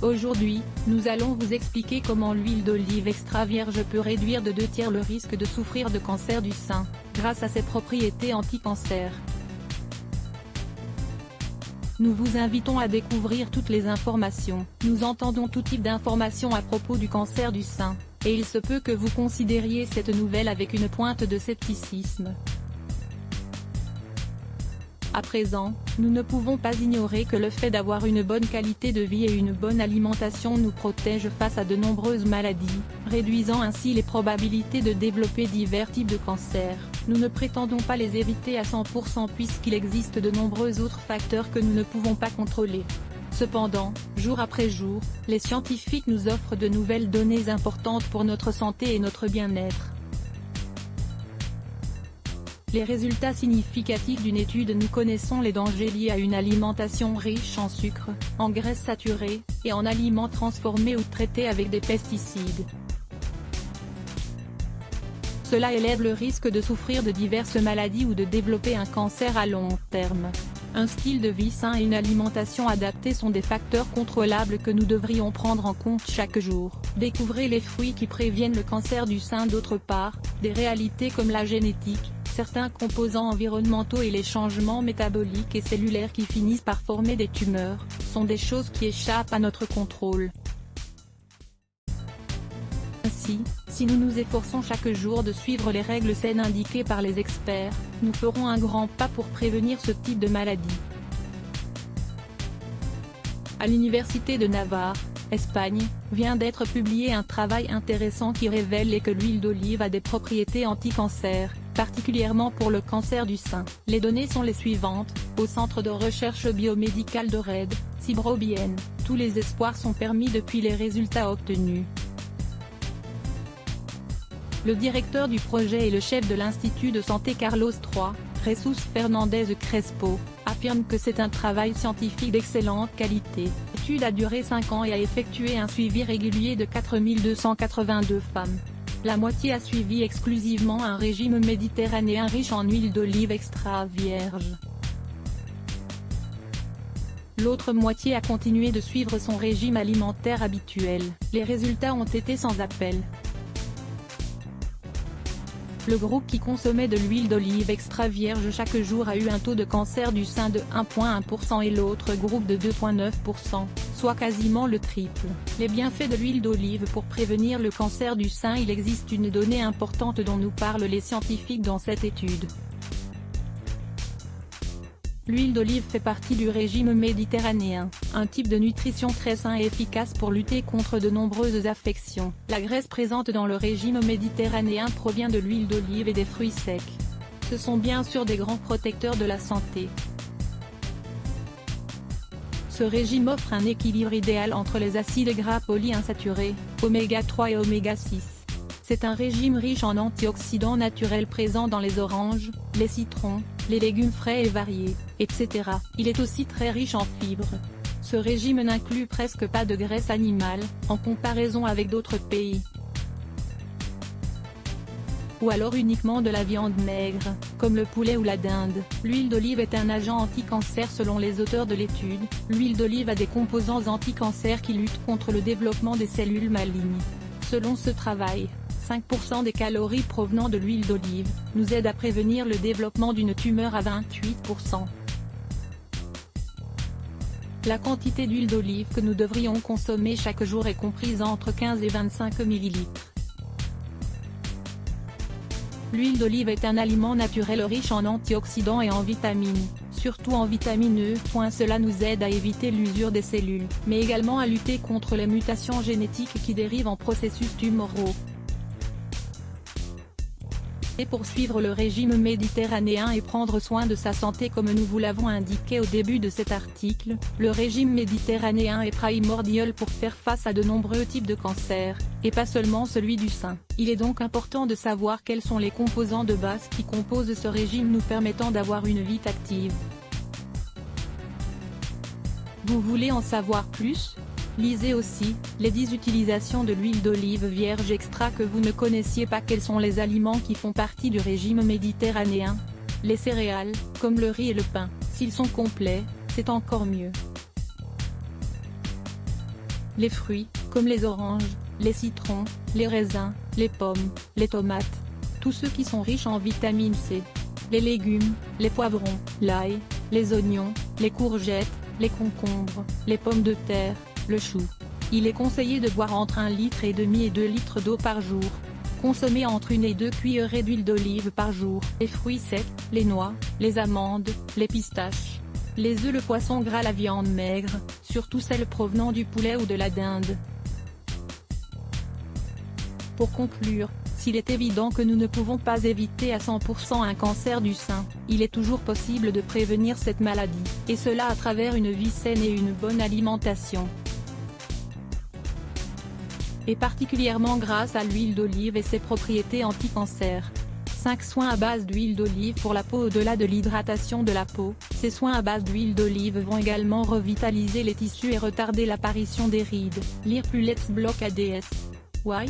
Aujourd'hui, nous allons vous expliquer comment l'huile d'olive extra vierge peut réduire de 2/3 le risque de souffrir de cancer du sein, grâce à ses propriétés anti-cancer. Nous vous invitons à découvrir toutes les informations. Nous entendons tout type d'informations à propos du cancer du sein, et il se peut que vous considériez cette nouvelle avec une pointe de scepticisme. À présent, nous ne pouvons pas ignorer que le fait d'avoir une bonne qualité de vie et une bonne alimentation nous protège face à de nombreuses maladies, réduisant ainsi les probabilités de développer divers types de cancers. Nous ne prétendons pas les éviter à 100% puisqu'il existe de nombreux autres facteurs que nous ne pouvons pas contrôler. Cependant, jour après jour, les scientifiques nous offrent de nouvelles données importantes pour notre santé et notre bien-être. Les résultats significatifs d'une étude. Nous connaissons les dangers liés à une alimentation riche en sucre, en graisses saturées, et en aliments transformés ou traités avec des pesticides. Cela élève le risque de souffrir de diverses maladies ou de développer un cancer à long terme. Un style de vie sain et une alimentation adaptée sont des facteurs contrôlables que nous devrions prendre en compte chaque jour. Découvrez les fruits qui préviennent le cancer du sein. D'autre part, des réalités comme la génétique, certains composants environnementaux et les changements métaboliques et cellulaires qui finissent par former des tumeurs, sont des choses qui échappent à notre contrôle. Ainsi, si nous nous efforçons chaque jour de suivre les règles saines indiquées par les experts, nous ferons un grand pas pour prévenir ce type de maladie. À l'Université de Navarre, Espagne, vient d'être publié un travail intéressant qui révèle que l'huile d'olive a des propriétés anti-cancer, particulièrement pour le cancer du sein. Les données sont les suivantes: au Centre de recherche biomédicale de Red, Cibrobienne, tous les espoirs sont permis depuis les résultats obtenus. Le directeur du projet et le chef de l'Institut de santé Carlos III, Jesus Fernandez Crespo, affirme que c'est un travail scientifique d'excellente qualité. L'étude a duré 5 ans et a effectué un suivi régulier de 4282 femmes. La moitié a suivi exclusivement un régime méditerranéen riche en huile d'olive extra vierge. L'autre moitié a continué de suivre son régime alimentaire habituel. Les résultats ont été sans appel. Le groupe qui consommait de l'huile d'olive extra vierge chaque jour a eu un taux de cancer du sein de 1,1% et l'autre groupe de 2,9%, soit quasiment le triple. Les bienfaits de l'huile d'olive pour prévenir le cancer du sein. Il existe une donnée importante dont nous parlent les scientifiques dans cette étude. L'huile d'olive fait partie du régime méditerranéen, un type de nutrition très sain et efficace pour lutter contre de nombreuses affections. La graisse présente dans le régime méditerranéen provient de l'huile d'olive et des fruits secs. Ce sont bien sûr des grands protecteurs de la santé. Ce régime offre un équilibre idéal entre les acides gras polyinsaturés, oméga 3 et oméga 6. C'est un régime riche en antioxydants naturels présents dans les oranges, les citrons, les légumes frais et variés, etc. Il est aussi très riche en fibres. Ce régime n'inclut presque pas de graisse animale, en comparaison avec d'autres pays. Ou alors uniquement de la viande maigre, comme le poulet ou la dinde. L'huile d'olive est un agent anti-cancer selon les auteurs de l'étude. L'huile d'olive a des composants anti-cancer qui luttent contre le développement des cellules malignes. Selon ce travail, 5% des calories provenant de l'huile d'olive, nous aident à prévenir le développement d'une tumeur à 28%. La quantité d'huile d'olive que nous devrions consommer chaque jour est comprise entre 15 et 25 ml. L'huile d'olive est un aliment naturel riche en antioxydants et en vitamines, surtout en vitamine E. Cela nous aide à éviter l'usure des cellules, mais également à lutter contre les mutations génétiques qui dérivent en processus tumoraux. Et poursuivre le régime méditerranéen et prendre soin de sa santé comme nous vous l'avons indiqué au début de cet article, le régime méditerranéen est primordial pour faire face à de nombreux types de cancers, et pas seulement celui du sein. Il est donc important de savoir quels sont les composants de base qui composent ce régime nous permettant d'avoir une vie active. Vous voulez en savoir plus ? Lisez aussi, les 10 utilisations de l'huile d'olive vierge extra que vous ne connaissiez pas. Quels sont les aliments qui font partie du régime méditerranéen? Les céréales, comme le riz et le pain, s'ils sont complets, c'est encore mieux. Les fruits, comme les oranges, les citrons, les raisins, les pommes, les tomates. Tous ceux qui sont riches en vitamine C. Les légumes, les poivrons, l'ail, les oignons, les courgettes, les concombres, les pommes de terre, le chou. Il est conseillé de boire entre 1,5 litre et 2 litres d'eau par jour. Consommer entre 1 et 2 cuillerées d'huile d'olive par jour. Les fruits secs, les noix, les amandes, les pistaches. Les œufs, le poisson gras, la viande maigre, surtout celle provenant du poulet ou de la dinde. Pour conclure, s'il est évident que nous ne pouvons pas éviter à 100% un cancer du sein, il est toujours possible de prévenir cette maladie, et cela à travers une vie saine et une bonne alimentation. Et particulièrement grâce à l'huile d'olive et ses propriétés anti-cancer. 5 soins à base d'huile d'olive pour la peau. Au-delà de l'hydratation de la peau, ces soins à base d'huile d'olive vont également revitaliser les tissus et retarder l'apparition des rides. Lire plus Let's Block ADS. Why?